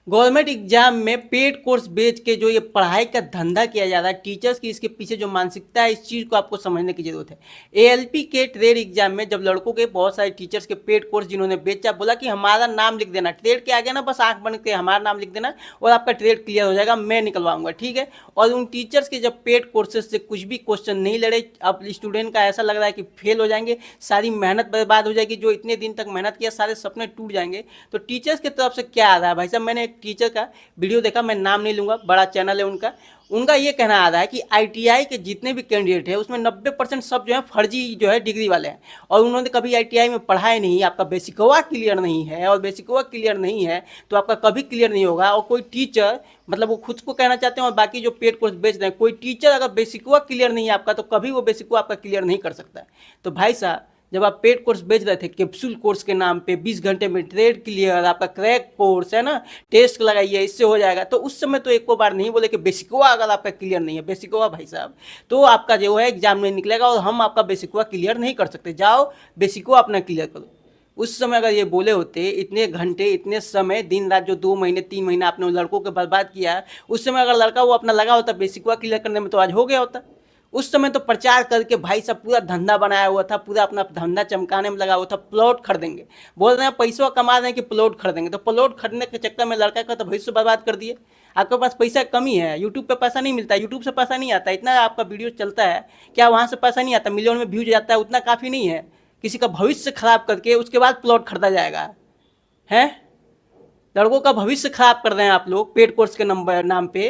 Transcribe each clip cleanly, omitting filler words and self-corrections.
Government exam में paid course बेच के जो ये पढ़ाई का धंधा किया जा रहा है टीचर्स की, इसके पीछे जो मानसिकता है, इस चीज़ को आपको समझने की जरूरत है। एएलपी के ट्रेड एग्जाम में जब लड़कों के बहुत सारे टीचर्स के पेड कोर्स जिन्होंने बेचा, बोला कि हमारा नाम लिख देना, ट्रेड के आगे ना बस आंख बन के हमारा नाम लिख देना और आपका ट्रेड क्लियर हो जाएगा, मैं निकलवाऊंगा, ठीक है। और उन टीचर्स के जब पेड कोर्सेज से कुछ भी क्वेश्चन नहीं लड़े, अब स्टूडेंट का ऐसा लग रहा है कि फेल हो जाएंगे, सारी मेहनत बर्बाद हो जाएगी, जो इतने दिन तक मेहनत किया सारे सपने टूट जाएंगे। तो टीचर्स की तरफ से क्या आ रहा है भाई साहब, मैंने एक टीचर का वीडियो देखा, मैं नाम नहीं लूंगा, बड़ा चैनल है उनका। उनका ये कहना आ रहा है कि आईटीआई के जितने भी कैंडिडेट है उसमें 90% सब जो है फर्जी जो है डिग्री वाले हैं, और उन्होंने कभी आईटीआई में पढ़ा ही नहीं, आपका बेसिकवा क्लियर नहीं है, और बेसिकवा क्लियर नहीं है तो आपका कभी क्लियर नहीं होगा। और कोई टीचर, मतलब वो खुद को कहना चाहते हैं और बाकी जो पेड कोर्स बेच रहे हैं, कोई टीचर अगर बेसिकवा क्लियर नहीं है आपका तो कभी वो बेसिकवा आपका क्लियर नहीं कर सकता है। तो भाई साहब, जब आप पेड कोर्स बेच रहे थे कैप्सूल कोर्स के नाम पे, 20 घंटे में ट्रेड क्लियर, आपका क्रैक कोर्स है ना, टेस्ट लगाइए इससे हो जाएगा, तो उस समय तो एक बार नहीं बोले कि बेसिकवा अगर आपका क्लियर नहीं है, बेसिकवा भाई साहब तो आपका जो है एग्जाम नहीं निकलेगा और हम आपका बेसिकवा क्लियर नहीं कर सकते, जाओ बेसिकवा अपना क्लियर करो। उस समय अगर ये बोले होते, इतने घंटे इतने समय दिन रात जो 2 महीने 3 महीने आपने लड़कों को बर्बाद किया, उस समय अगर लड़का वो अपना लगा होता बेसिकवा क्लियर करने में तो आज हो गया होता। उस समय तो प्रचार करके भाई साहब पूरा धंधा बनाया हुआ था, पूरा अपना धंधा चमकाने में लगा हुआ था, प्लॉट खरीदेंगे, बोल रहे हैं पैसा कमा रहे हैं कि प्लॉट खरीदेंगे, तो प्लॉट खरीदने के चक्कर में लड़का का तो भविष्य बर्बाद कर दिए। आपके पास पैसा कमी है, यूट्यूब पे पैसा नहीं मिलता, यूट्यूब से पैसा नहीं आता, इतना आपका वीडियो चलता है क्या वहाँ से पैसा नहीं आता, मिलियन में व्यूज जाता है, उतना काफ़ी नहीं है। किसी का भविष्य खराब करके उसके बाद प्लॉट खरीदा जाएगा, हैं? लड़कों का भविष्य खराब कर रहे हैं आप लोग पेड कोर्स के नाम पे,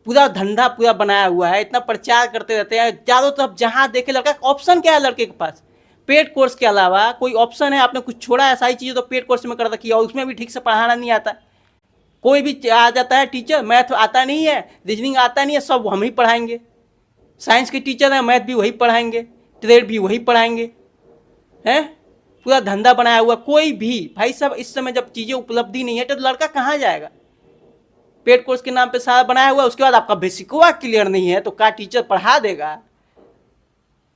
पूरा धंधा पूरा बनाया हुआ है, इतना प्रचार करते रहते हैं चारों तरफ, जहां देखे लड़का। ऑप्शन क्या है लड़के के पास? पेड कोर्स के अलावा कोई ऑप्शन है? आपने कुछ छोड़ा है? सारी चीज़ें तो पेड कोर्स में कर रखी है और उसमें भी ठीक से पढ़ाना नहीं आता। कोई भी आ जाता है टीचर, मैथ आता नहीं है, रीजनिंग आता नहीं है, सब हम ही पढ़ाएंगे। साइंस के टीचर हैं, मैथ भी वही पढ़ाएंगे, ट्रेड भी वही पढ़ाएंगे, हैं? पूरा धंधा बनाया हुआ। कोई भी भाई साहब, इस समय जब चीज़ें उपलब्धि नहीं है तो लड़का कहाँ जाएगा? पेड कोर्स के नाम पे सारा बनाया हुआ है, उसके बाद आपका बेसिकवा क्लियर नहीं है तो क्या टीचर पढ़ा देगा?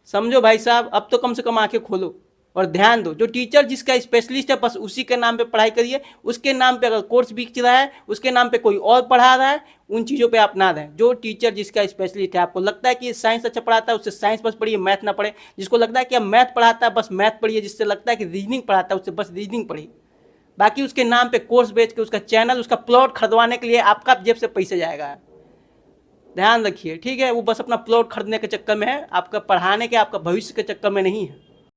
समझो भाई साहब, अब तो कम से कम आंखें खोलो और ध्यान दो। जो टीचर जिसका स्पेशलिस्ट है बस उसी के नाम पे पढ़ाई करिए, उसके नाम पे अगर कोर्स बिक रहा है, उसके नाम पे कोई और पढ़ा रहा है, उन चीज़ों पे आप ना दें। जो टीचर जिसका स्पेशलिस्ट है, आपको लगता है कि साइंस अच्छा पढ़ाता है उससे साइंस बस पढ़िए, मैथ ना पढ़े। जिसको लगता है कि अब मैथ पढ़ाता है बस मैथ पढ़िए, जिससे लगता है कि रीजनिंग पढ़ाता है उससे बस रीजनिंग पढ़िए। बाकी उसके नाम पे कोर्स बेच के उसका चैनल, उसका प्लॉट खरीदवाने के लिए आपका जेब से पैसे जाएगा, ध्यान रखिए, ठीक है। वो बस अपना प्लॉट खरीदने के चक्कर में है, आपका पढ़ाने के, आपका भविष्य के चक्कर में नहीं है।